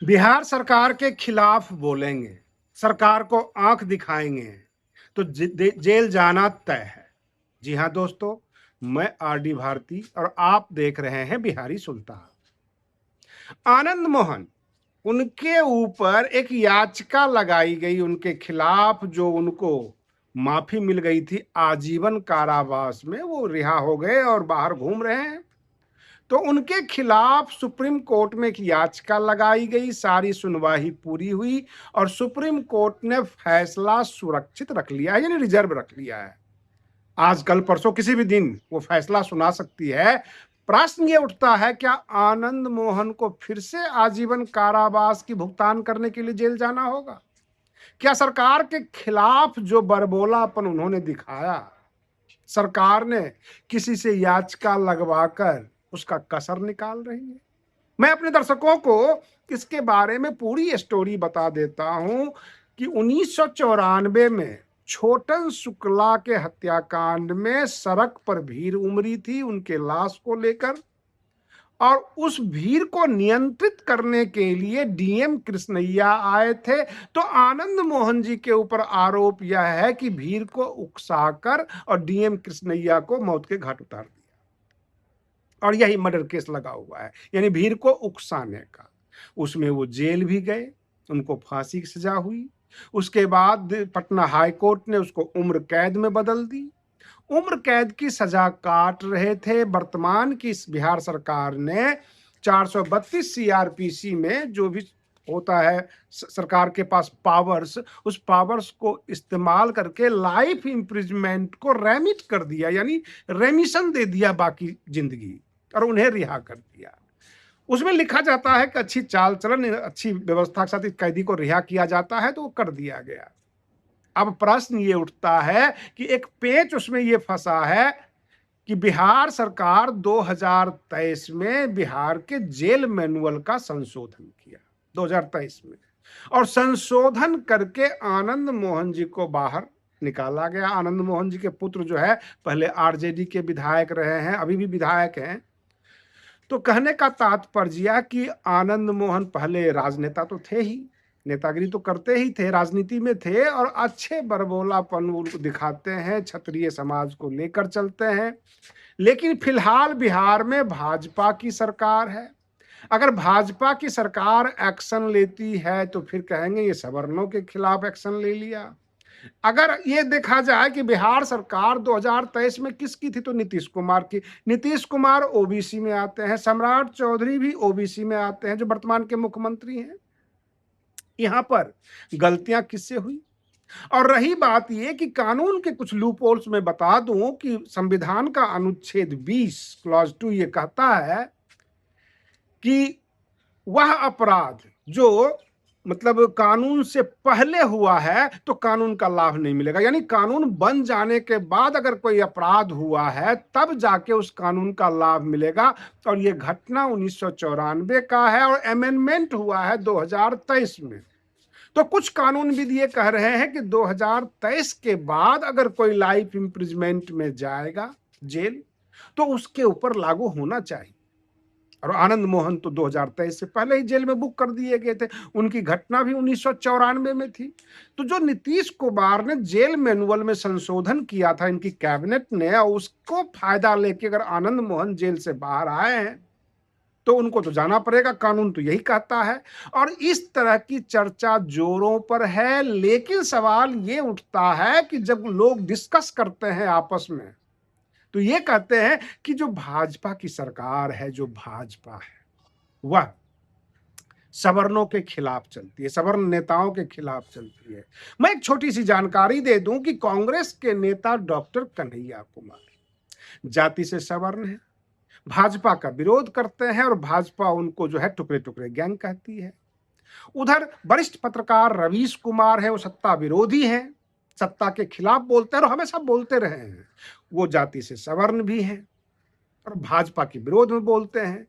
बिहार सरकार के खिलाफ बोलेंगे, सरकार को आंख दिखाएंगे तो जेल जाना तय है। जी हाँ दोस्तों, मैं आरडी भारती और आप देख रहे हैं बिहारी सुल्तान। आनंद मोहन, उनके ऊपर एक याचिका लगाई गई उनके खिलाफ, जो उनको माफी मिल गई थी आजीवन कारावास में, वो रिहा हो गए और बाहर घूम रहे हैं। तो उनके खिलाफ सुप्रीम कोर्ट में एक याचिका लगाई गई, सारी सुनवाई पूरी हुई और सुप्रीम कोर्ट ने फैसला सुरक्षित रख लिया है, यानी रिजर्व रख लिया है। आज कल परसों किसी भी दिन वो फैसला सुना सकती है। प्रश्न ये उठता है, क्या आनंद मोहन को फिर से आजीवन कारावास की भुगतान करने के लिए जेल जाना होगा? क्या सरकार के खिलाफ जो बरबोलापन उन्होंने दिखाया, सरकार ने किसी से याचिका लगवाकर उसका कसर निकाल रही है? मैं अपने दर्शकों को इसके बारे में पूरी स्टोरी बता देता हूं कि 1994 में छोटन शुक्ला के हत्याकांड में सड़क पर भीड़ उमड़ी थी उनके लाश को लेकर, और उस भीड़ को नियंत्रित करने के लिए डीएम कृष्णैया आए थे। तो आनंद मोहन जी के ऊपर आरोप यह है कि भीड़ को उकसाकर और डीएम कृष्णैया को मौत के घाट उतार दिया, और यही मर्डर केस लगा हुआ है, यानी भीड़ को उकसाने का। उसमें वो जेल भी गए, उनको फांसी की सजा हुई। उसके बाद पटना हाई कोर्ट ने उसको उम्र कैद में बदल दी। उम्र कैद की सजा काट रहे थे। वर्तमान की इस बिहार सरकार ने 432 सीआरपीसी में जो भी होता है सरकार के पास पावर्स, उस पावर्स को इस्तेमाल करके लाइफ इम्प्रिजमेंट को रेमिट कर दिया, यानी रेमिशन दे दिया बाकी जिंदगी, और उन्हें रिहा कर दिया। उसमें लिखा जाता है कि अच्छी चाल चलन, अच्छी व्यवस्था के साथ इस कैदी को रिहा किया जाता है, तो वो कर दिया गया। अब प्रश्न ये उठता है कि एक पेच उसमें ये फंसा है कि बिहार सरकार 2023 में बिहार के जेल मैनुअल का संशोधन किया 2023 में, और संशोधन करके आनंद मोहन जी को बाहर निकाला गया। आनंद मोहन जी के पुत्र जो है, पहले आरजेडी के विधायक रहे हैं, अभी भी विधायक हैं। तो कहने का तात्पर्य कि आनंद मोहन पहले राजनेता तो थे ही, नेतागिरी तो करते ही थे, राजनीति में थे, और अच्छे बरबोलापन उनको दिखाते हैं, क्षत्रिय समाज को लेकर चलते हैं। लेकिन फिलहाल बिहार में भाजपा की सरकार है। अगर भाजपा की सरकार एक्शन लेती है तो फिर कहेंगे ये सवर्णों के खिलाफ एक्शन ले लिया। अगर ये देखा जाए कि बिहार सरकार 2023 में किसकी थी, तो नीतीश कुमार की। नीतीश कुमार ओबीसी में आते हैं, सम्राट चौधरी भी ओबीसी में आते हैं, जो वर्तमान के मुख्यमंत्री हैं। यहां पर गलतियां किससे हुई? और रही बात यह कि कानून के कुछ लूपहोल्स में बता दूं कि संविधान का अनुच्छेद 20 क्लॉज 2 ये कहता है कि वह अपराध जो मतलब कानून से पहले हुआ है तो कानून का लाभ नहीं मिलेगा, यानी कानून बन जाने के बाद अगर कोई अपराध हुआ है तब जाके उस कानून का लाभ मिलेगा। और ये घटना 1994 का है और अमेंडमेंट हुआ है 2023 में। तो कुछ कानूनविद ये कह रहे हैं कि 2023 के बाद अगर कोई लाइफ इम्प्रिजमेंट में जाएगा जेल, तो उसके ऊपर लागू होना चाहिए। और आनंद मोहन तो 2023 से पहले ही जेल में बुक कर दिए गए थे, उनकी घटना भी 1994 में थी। तो जो नीतीश कुमार ने जेल मैनुअल में संशोधन किया था इनकी कैबिनेट ने, और उसको फायदा लेके अगर आनंद मोहन जेल से बाहर आए हैं तो उनको तो जाना पड़ेगा, कानून तो यही कहता है। और इस तरह की चर्चा जोरों पर है। लेकिन सवाल ये उठता है कि जब लोग डिस्कस करते हैं आपस में, तो ये कहते हैं कि जो भाजपा की सरकार है, जो भाजपा है, वह सवर्णों के खिलाफ चलती है, सवर्ण नेताओं के खिलाफ चलती है। मैं एक छोटी सी जानकारी दे दूं कि कांग्रेस के नेता डॉक्टर कन्हैया कुमार जाति से सवर्ण है, भाजपा का विरोध करते हैं और भाजपा उनको जो है टुकड़े टुकड़े गैंग कहती है। उधर वरिष्ठ पत्रकार रवीश कुमार है, वो सत्ता विरोधी हैं, सत्ता के खिलाफ बोलते हैं और हमेशा बोलते रहे हैं। वो जाति से सवर्ण भी हैं और भाजपा के विरोध में बोलते हैं।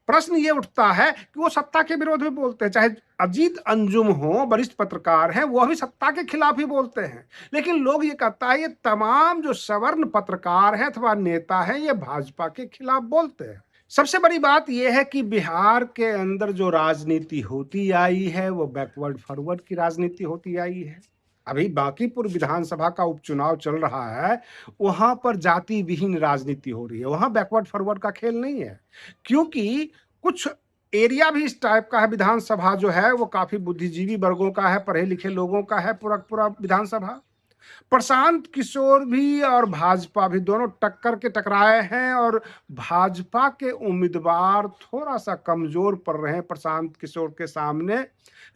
प्रश्न ये उठता है कि वो सत्ता के विरोध में बोलते हैं, चाहे अजीत अंजुम हो, वरिष्ठ पत्रकार हैं, वो भी सत्ता के खिलाफ ही बोलते हैं। लेकिन लोग ये कहता है ये तमाम जो सवर्ण पत्रकार हैं अथवा नेता हैं ये भाजपा के खिलाफ बोलते हैं। सबसे बड़ी बात यह है कि बिहार के अंदर जो राजनीति होती आई है वो बैकवर्ड फॉरवर्ड की राजनीति होती आई है। अभी बांकीपुर विधानसभा का उपचुनाव चल रहा है, वहां पर जाति विहीन राजनीति हो रही है, वहां बैकवर्ड फॉरवर्ड का खेल नहीं है। क्योंकि कुछ एरिया भी इस टाइप का है, विधानसभा जो है वो काफी बुद्धिजीवी वर्गों का है, पढ़े लिखे लोगों का है, पूरा पूरा विधानसभा। प्रशांत किशोर भी और भाजपा भी दोनों टक्कर के टकराए हैं और भाजपा के उम्मीदवार थोड़ा सा कमजोर पड़ रहे हैं प्रशांत किशोर के सामने।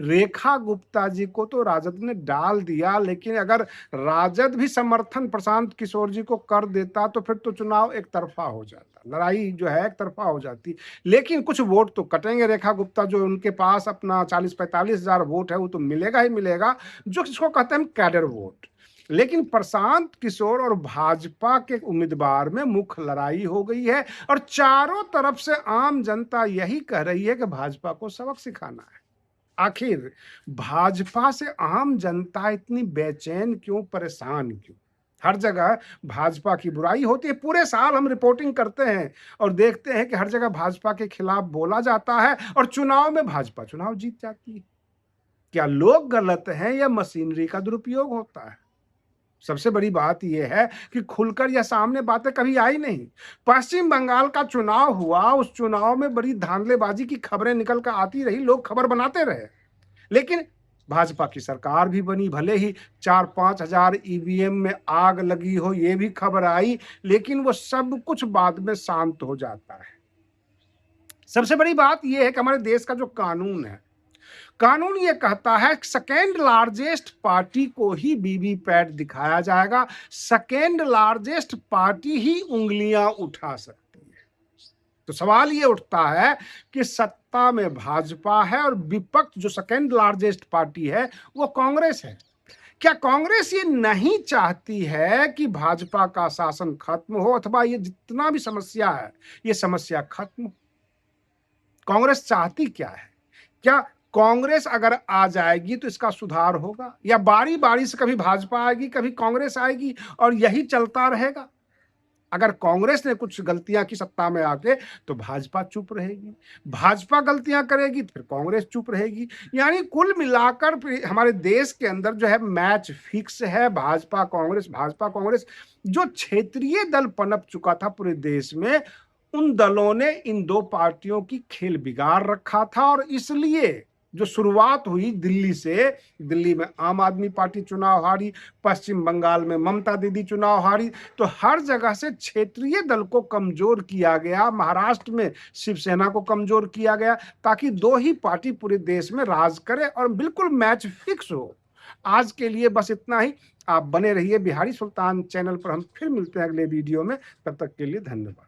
रेखा गुप्ता जी को तो राजद ने डाल दिया, लेकिन अगर राजद भी समर्थन प्रशांत किशोर जी को कर देता तो फिर तो चुनाव एक तरफा हो जाता, लड़ाई जो है एक तरफा हो जाती। लेकिन कुछ वोट तो कटेंगे, रेखा गुप्ता जो उनके पास अपना 40-45 हजार वोट है वो तो मिलेगा ही मिलेगा, जो जिसको कहते हैं कैडर वोट। लेकिन प्रशांत किशोर और भाजपा के उम्मीदवार में मुख्य लड़ाई हो गई है और चारों तरफ से आम जनता यही कह रही है कि भाजपा को सबक सिखाना है। आखिर भाजपा से आम जनता इतनी बेचैन क्यों, परेशान क्यों? हर जगह भाजपा की बुराई होती है, पूरे साल हम रिपोर्टिंग करते हैं और देखते हैं कि हर जगह भाजपा के खिलाफ बोला जाता है और चुनाव में भाजपा चुनाव जीत जाती है। क्या लोग गलत हैं या मशीनरी का दुरुपयोग होता है? सबसे बड़ी बात यह है कि खुलकर यह सामने बातें कभी आई नहीं। पश्चिम बंगाल का चुनाव हुआ, उस चुनाव में बड़ी धांधलेबाजी की खबरें निकल कर आती रही, लोग खबर बनाते रहे, लेकिन भाजपा की सरकार भी बनी, भले ही 4-5 हजार ईवीएम में आग लगी हो यह भी खबर आई, लेकिन वो सब कुछ बाद में शांत हो जाता है। सबसे बड़ी बात यह है कि हमारे देश का जो कानून है, कानून ये कहता है सेकेंड लार्जेस्ट पार्टी को ही वीवीपैट दिखाया जाएगा, सेकेंड लार्जेस्ट पार्टी ही उंगलियां उठा सकती है। तो सवाल ये उठता है कि सत्ता में भाजपा है और विपक्ष जो सेकेंड लार्जेस्ट पार्टी है वो कांग्रेस है। क्या कांग्रेस ये नहीं चाहती है कि भाजपा का शासन खत्म हो, अथवा ये जितना भी समस्या है ये समस्या खत्म हो? कांग्रेस चाहती क्या है? क्या कांग्रेस अगर आ जाएगी तो इसका सुधार होगा, या बारी बारी से कभी भाजपा आएगी कभी कांग्रेस आएगी और यही चलता रहेगा? अगर कांग्रेस ने कुछ गलतियां की सत्ता में आके तो भाजपा चुप रहेगी, भाजपा गलतियां करेगी तो फिर कांग्रेस चुप रहेगी। यानी कुल मिलाकर हमारे देश के अंदर जो है मैच फिक्स है, भाजपा कांग्रेस भाजपा कांग्रेस। जो क्षेत्रीय दल पनप चुका था पूरे देश में, उन दलों ने इन दो पार्टियों की खेल बिगाड़ रखा था और इसलिए जो शुरुआत हुई दिल्ली से, दिल्ली में आम आदमी पार्टी चुनाव हारी, पश्चिम बंगाल में ममता दीदी चुनाव हारी, तो हर जगह से क्षेत्रीय दल को कमजोर किया गया, महाराष्ट्र में शिवसेना को कमजोर किया गया, ताकि दो ही पार्टी पूरे देश में राज करे और बिल्कुल मैच फिक्स हो। आज के लिए बस इतना ही। आप बने रहिए बिहारी सुल्तान चैनल पर, हम फिर मिलते हैं अगले वीडियो में। तब तक के लिए धन्यवाद।